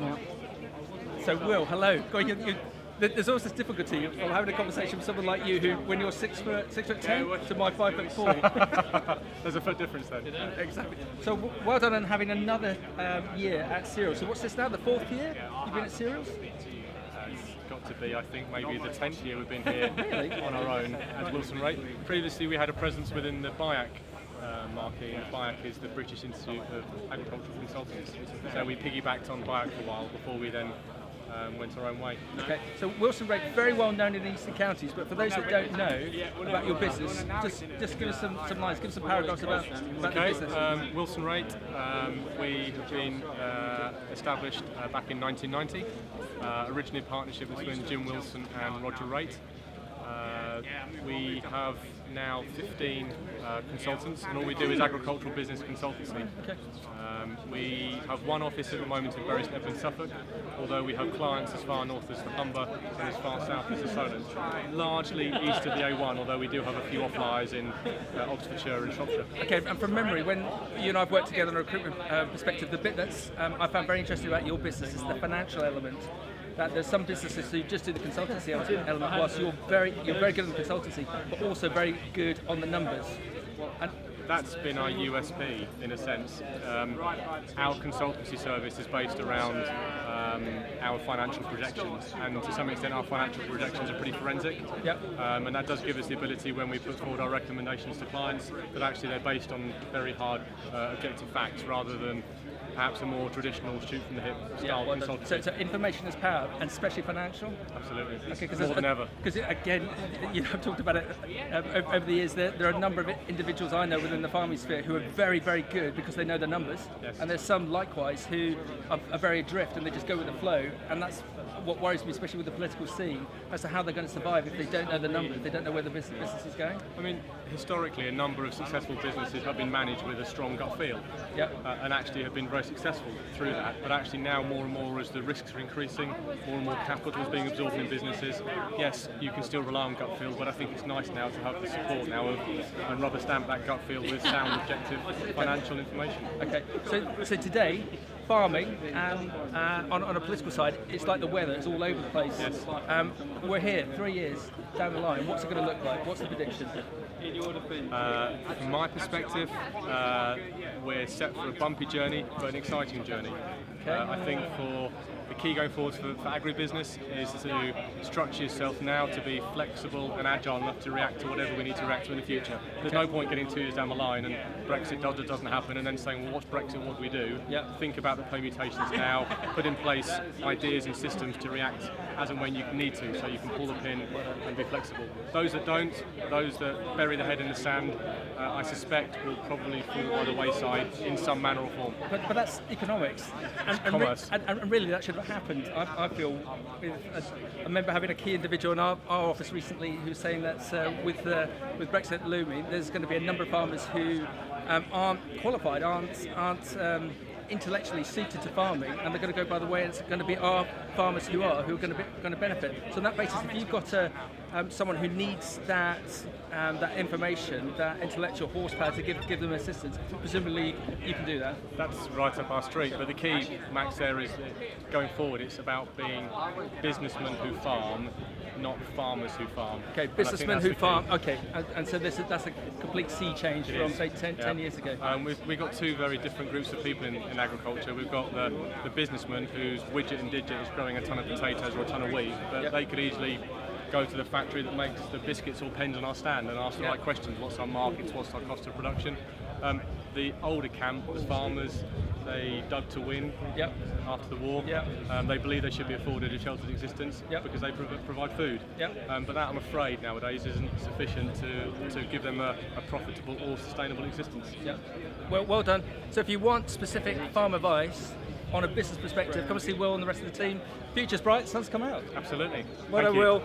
Yeah. So Will, hello. There's always this difficulty of having a conversation with someone like you who, when you're 6'10" to my 5'4". There's a foot difference then. Exactly. So well done on having another year at Cereals. So what's this now, the 4th year you've been at Cereals? It's got to be, I think, maybe the 10th year we've been here Really? on our own as Wilson Wraight. Previously we had a presence within the BIAC marquee, and BIAC is the British Institute of Agricultural Consultants. So we piggybacked on BIAC for a while before we then went our own way. Okay, so Wilson Wraight, very well known in the Eastern Counties, but for those that don't know about your business, just give us some lines, give us some paragraphs about the business. Wilson Wraight, we have been established back in 1990, originally a partnership between Jim Wilson and Roger Wraight. We have now 15 consultants, and all we do is agricultural business consultancy. Okay. We have one office at the moment in Bury St Edmunds, Suffolk, although we have clients as far north as the Humber and as far south as the Solent. Largely east of the A1, although we do have a few off-liers in Oxfordshire and Shropshire. Okay, and from memory, when you and I have worked together on a recruitment perspective, the bit that's I found very interesting about your business is the financial element. That there's some businesses who just do the consultancy element, whilst you're very good at the consultancy, but also very good on the numbers. And that's been our USP in a sense. Our consultancy service is based around our financial projections, and to some extent our financial projections are pretty forensic. Yep. And that does give us the ability when we put forward our recommendations to clients that actually they're based on very hard objective facts rather than perhaps a more traditional shoot from the hip style consultancy. So information is power, and especially financial? Absolutely, okay, more than ever. Because again, I've talked about it over the years, there are a number of individuals I know within the farming sphere who are very, very good because they know the numbers, yes. And there's some likewise who are very adrift and they just go with the flow, and that's what worries me, especially with the political scene, as to how they're going to survive if they don't know the numbers, if they don't know where the business is going. I mean, historically, a number of successful businesses have been managed with a strong gut feel, yep. And actually have been very successful through that. But actually now more and more as the risks are increasing, more and more capital is being absorbed in businesses. Yes, you can still rely on gut feel, but I think it's nice now to have the support now of and rubber stamp that gut feel with sound, objective financial information. Okay, so today, farming on a political side, it's like the weather, it's all over the place. Yes. We're here 3 years down the line. What's it going to look like? What's the prediction? From my perspective, we're set for a bumpy journey, but an exciting journey. Okay. I think for the key going forward for agribusiness is to structure yourself now to be flexible and agile enough to react to whatever we need to react to in the future. There's no point getting 2 years down the line and Brexit doesn't happen and then saying, well, what's Brexit, what do we do? Yep. Think about the permutations now, put in place ideas and systems to react as and when you need to, so you can pull the pin and be flexible. Those that don't, those that bury their head in the sand, I suspect will probably fall by the wayside in some manner or form. But that's economics. And commerce. And really that should have happened. I feel, I remember having a key individual in our office recently who was saying that with Brexit looming, there's going to be a number of farmers who aren't qualified, aren't intellectually suited to farming, and they're going to go by the way it's going to be our farmers who are going to benefit. So on that basis, if you've got someone who needs that information, that intellectual horsepower to give them assistance, presumably you can do that. That's right up our street, but the key, Max, there is that going forward it's about being businessmen who farm, not farmers who farm. Okay, businessmen who farm, okay, and so that's a complete sea change from say 10 years ago. We've got 2 very different groups of people in agriculture. We've got the businessman whose widget and digit is growing a ton of potatoes or a ton of wheat, but yep. They could easily go to the factory that makes the biscuits or pens on our stand and ask the right questions. What's our markets? What's our cost of production? The older camp, the farmers, they dug to win yep. after the war. Yep. They believe they should be afforded a sheltered existence yep. because they provide food. Yep. But that, I'm afraid, nowadays isn't sufficient to give them a profitable or sustainable existence. Yep. Well done. So if you want specific farm advice on a business perspective, come and see Will and the rest of the team. Future's bright, sun's come out. Absolutely. Well done, Will.